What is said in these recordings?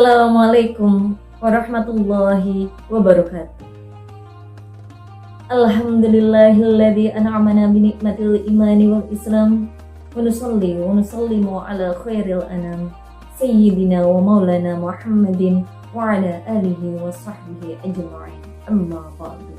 Assalamualaikum warahmatullahi wabarakatuh. Alhamdulillahilladzi an'amana bi nikmatil imani wal islam wa nusalli wa nusallimu ala khairil anam sayyidina wa maulana Muhammadin wa ala alihi wa sahbihi ajma'in. Amma ba'du.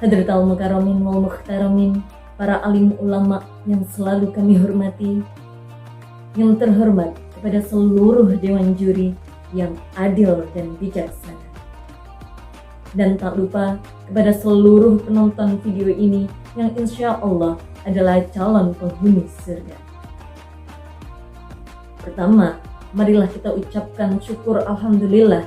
Hadratal mukarramin wal mukhtaramin, para alim ulama yang selalu kami hormati, yang terhormat kepada seluruh dewan juri yang adil dan bijaksana. Dan tak lupa kepada seluruh penonton video ini yang insya Allah adalah calon penghuni surga. Pertama, marilah kita ucapkan syukur alhamdulillah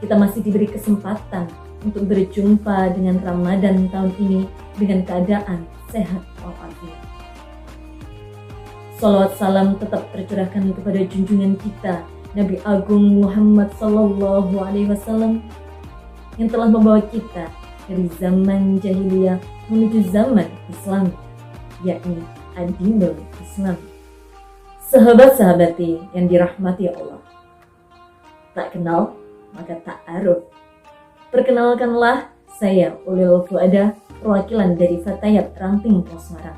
kita masih diberi kesempatan untuk berjumpa dengan Ramadan tahun ini dengan keadaan sehat walafiat. Salawat salam tetap tercurahkan kepada junjungan kita Nabi Agung Muhammad Sallallahu Alaihi Wasallam yang telah membawa kita dari zaman jahiliyah menuju zaman Islam, yakni Adinul Islam. Sahabat-sahabati yang dirahmati Allah, tak kenal maka tak aruf. Perkenalkanlah, saya Ulil Fuada, perwakilan dari Fatayat Ranting Semarang.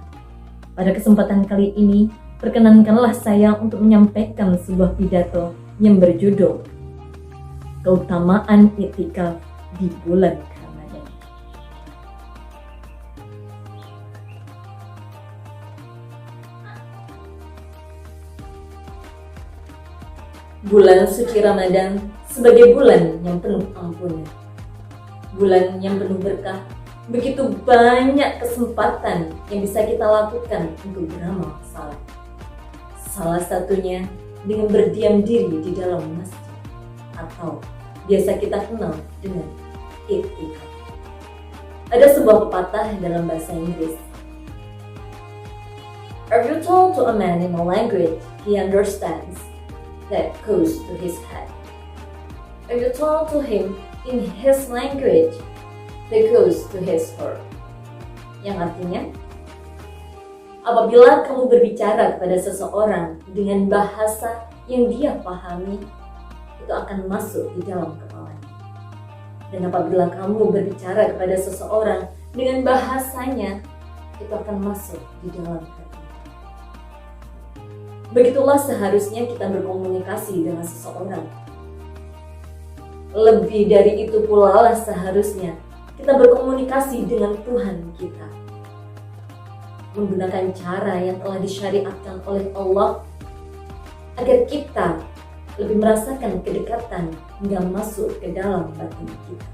Pada kesempatan kali ini, perkenankanlah saya untuk menyampaikan sebuah pidato yang berjudul Keutamaan Iktikaf di Bulan Ramadan. Bulan suci Ramadan sebagai bulan yang penuh ampunan, bulan yang penuh berkah. Begitu banyak kesempatan yang bisa kita lakukan untuk beramal saleh. Salah satunya dengan berdiam diri di dalam masjid atau biasa kita kenal dengan iktikaf. Ada sebuah pepatah dalam bahasa Inggris. If you talk to a man in a language he understands, that goes to his head. If you talk to him in his language, that goes to his heart. Yang artinya, apabila kamu berbicara kepada seseorang dengan bahasa yang dia pahami, itu akan masuk di dalam kepalanya. Dan apabila kamu berbicara kepada seseorang dengan bahasanya, itu akan masuk di dalam hati. Begitulah seharusnya kita berkomunikasi dengan seseorang. Lebih dari itu pula lah seharusnya kita berkomunikasi dengan Tuhan kita, menggunakan cara yang telah disyariatkan oleh Allah agar kita lebih merasakan kedekatan hingga masuk ke dalam batin kita.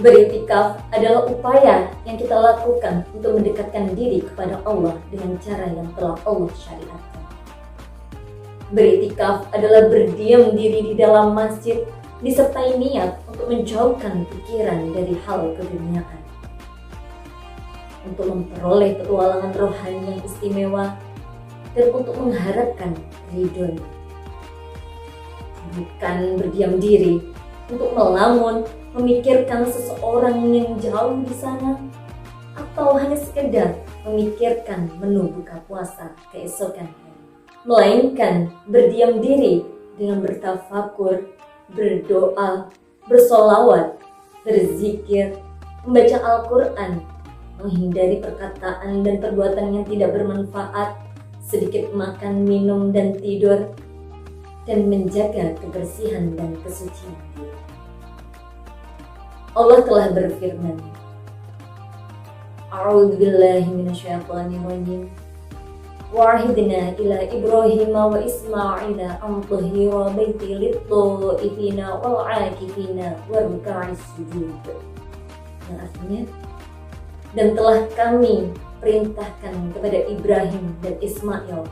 Beriktikaf adalah upaya yang kita lakukan untuk mendekatkan diri kepada Allah dengan cara yang telah Allah syariatkan. Beriktikaf adalah berdiam diri di dalam masjid disertai niat untuk menjauhkan pikiran dari hal keduniaan, untuk memperoleh petualangan rohani yang istimewa, dan untuk mengharapkan ridhonya. Bukan berdiam diri untuk melamun, memikirkan seseorang yang jauh di sana, atau hanya sekedar memikirkan menu buka puasa keesokan hari, melainkan berdiam diri dengan bertafakur, berdoa, bersolawat, berzikir, membaca Al-Quran, menghindari perkataan dan perbuatan yang tidak bermanfaat, sedikit makan, minum, dan tidur, dan menjaga kebersihan dan kesucian diri. Allah telah berfirman, A'udzubillahi minasyaitonirrajim. Wa'ahidna ila Ibrahim wa Ismaila an tahhira baiti lit-ta'ifina wal 'akifina waruk'is sujud. Yang artinya, dan telah kami perintahkan kepada Ibrahim dan Ismail,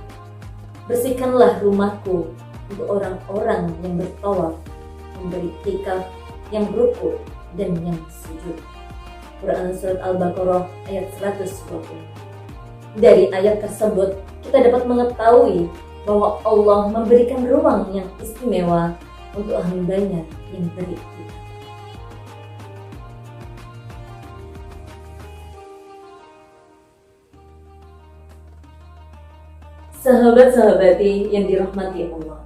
bersihkanlah rumahku untuk orang-orang yang bertawaf, yang beriktikaf, yang rukuk, dan yang sujud. Quran Surat Al-Baqarah ayat 120. Dari ayat tersebut, kita dapat mengetahui bahwa Allah memberikan ruang yang istimewa untuk hamba-Nya yang beriktikaf. Sahabat-sahabati yang dirahmati Allah,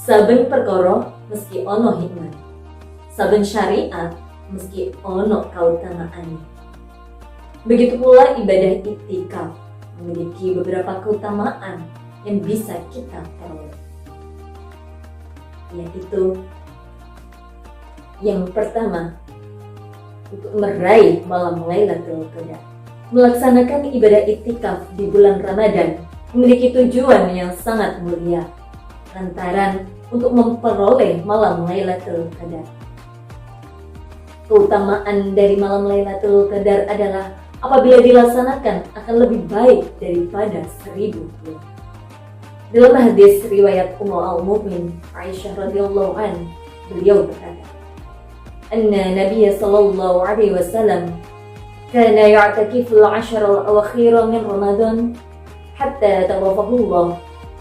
Saben perkara meski ono hikmah, saben syariat meski ono kautamaannya. Begitu pula ibadah iktikaf memiliki beberapa keutamaan yang bisa kita peroleh, yaitu yang pertama, untuk meraih malam Lailatul Qadar. Melaksanakan ibadah iktikaf di bulan Ramadan memiliki tujuan yang sangat mulia, lantaran untuk memperoleh malam Lailatul Qadar. Keutamaan dari malam Lailatul Qadar adalah apabila dilaksanakan akan lebih baik daripada 1000 bulan. Dalam hadis riwayat Ummul Mukminin Aisyah radhiyallahu an, beliau berkata, "Anna Nabiy sallallahu alaihi wasallam kana ya'takifu al-'ashra al-awakhir min Ramadan hatta tawaffahu Allah,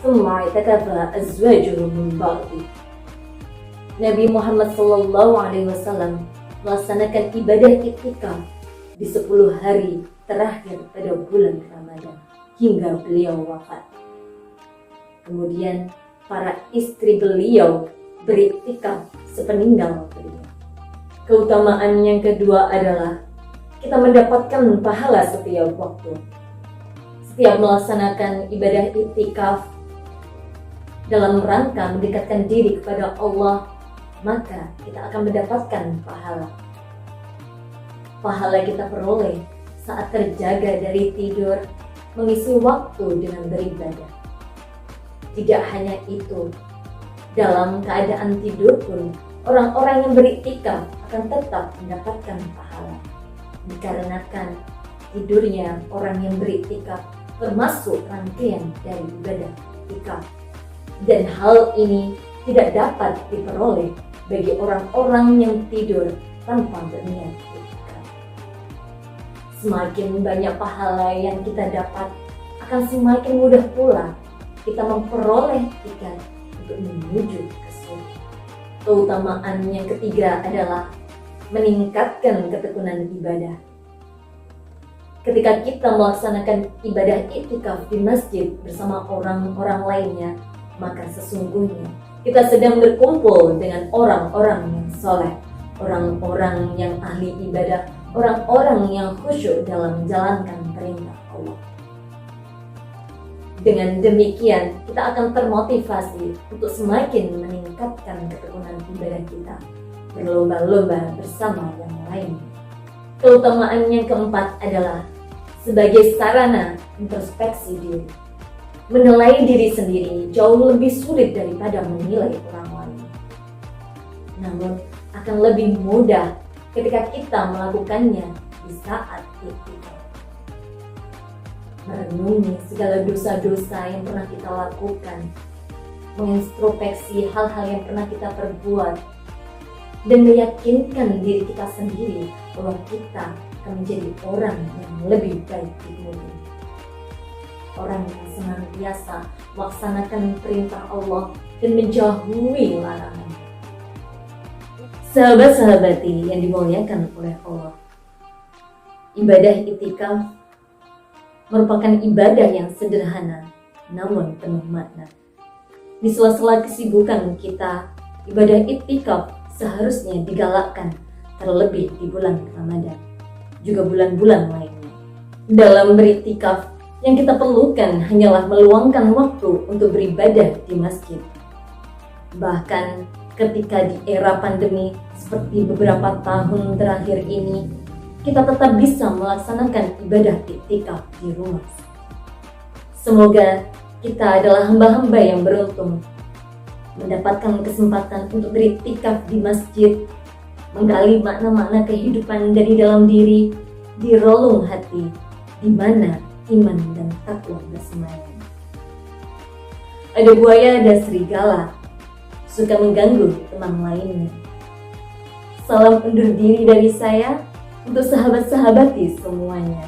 thumma i'takafa azwajuhu min ba'di." Nabi Muhammad sallallahu alaihi wasallam melaksanakan ibadah iktikaf di 10 hari terakhir pada bulan Ramadan hingga beliau wafat. Kemudian para istri beliau beriktikaf sepeninggal beliau. Keutamaan yang kedua adalah kita mendapatkan pahala setiap waktu. Setiap melaksanakan ibadah iktikaf dalam rangka mendekatkan diri kepada Allah, maka kita akan mendapatkan pahala. Pahala kita peroleh saat terjaga dari tidur, mengisi waktu dengan beribadah. Tidak hanya itu, dalam keadaan tidur pun orang-orang yang beriktikaf akan tetap mendapatkan pahala, dikarenakan tidurnya orang yang beriktikaf termasuk rangkaian dari ibadah iktikaf, dan hal ini tidak dapat diperoleh bagi orang-orang yang tidur tanpa berniat iktikaf. Semakin banyak pahala yang kita dapat, akan semakin mudah pula kita memperoleh tiket untuk menuju ke surga. Keutamaan yang ketiga adalah meningkatkan ketekunan ibadah. Ketika kita melaksanakan ibadah iktikaf di masjid bersama orang-orang lainnya, maka sesungguhnya kita sedang berkumpul dengan orang-orang yang soleh, orang-orang yang ahli ibadah, orang-orang yang khusyuk dalam menjalankan perintah Allah. Dengan demikian, kita akan termotivasi untuk semakin meningkatkan ketekunan ibadah kita, berlomba-lomba bersama yang lain. Keutamaan yang keempat adalah sebagai sarana introspeksi diri. Menilai diri sendiri jauh lebih sulit daripada menilai orang lain. Namun, akan lebih mudah ketika kita melakukannya di saat iktikaf. Merenungi segala dosa-dosa yang pernah kita lakukan, mengintrospeksi hal-hal yang pernah kita perbuat, dan meyakinkan diri kita sendiri bahwa kita akan menjadi orang yang lebih baik di kemudian. Orang yang senantiasa melaksanakan perintah Allah dan menjauhi larangan. Sahabat-sahabati yang dimuliakan oleh Allah, ibadah iktikaf merupakan ibadah yang sederhana namun penuh makna. Di sela-sela kesibukan kita, ibadah iktikaf seharusnya digalakkan, terlebih di bulan Ramadan, juga bulan-bulan lainnya. Dalam beriktikaf, yang kita perlukan hanyalah meluangkan waktu untuk beribadah di masjid. Bahkan ketika di era pandemi seperti beberapa tahun terakhir ini, kita tetap bisa melaksanakan ibadah iktikaf di rumah. Semoga kita adalah hamba-hamba yang beruntung, mendapatkan kesempatan untuk beriktikaf di masjid, menggali makna-makna kehidupan dari dalam diri, di relung hati, di mana iman dan takwa bersemayam. Ada buaya, ada serigala, suka mengganggu teman lainnya. Salam undur diri dari saya untuk sahabat-sahabati semuanya.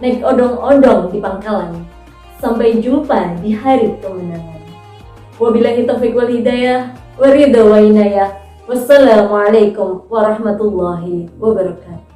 Naik odong-odong di pangkalan, sampai jumpa di hari kemenangan. Wabillahi taufiq wal hidayah, wa ridha wa inayah. Wassalamualaikum warahmatullahi wabarakatuh.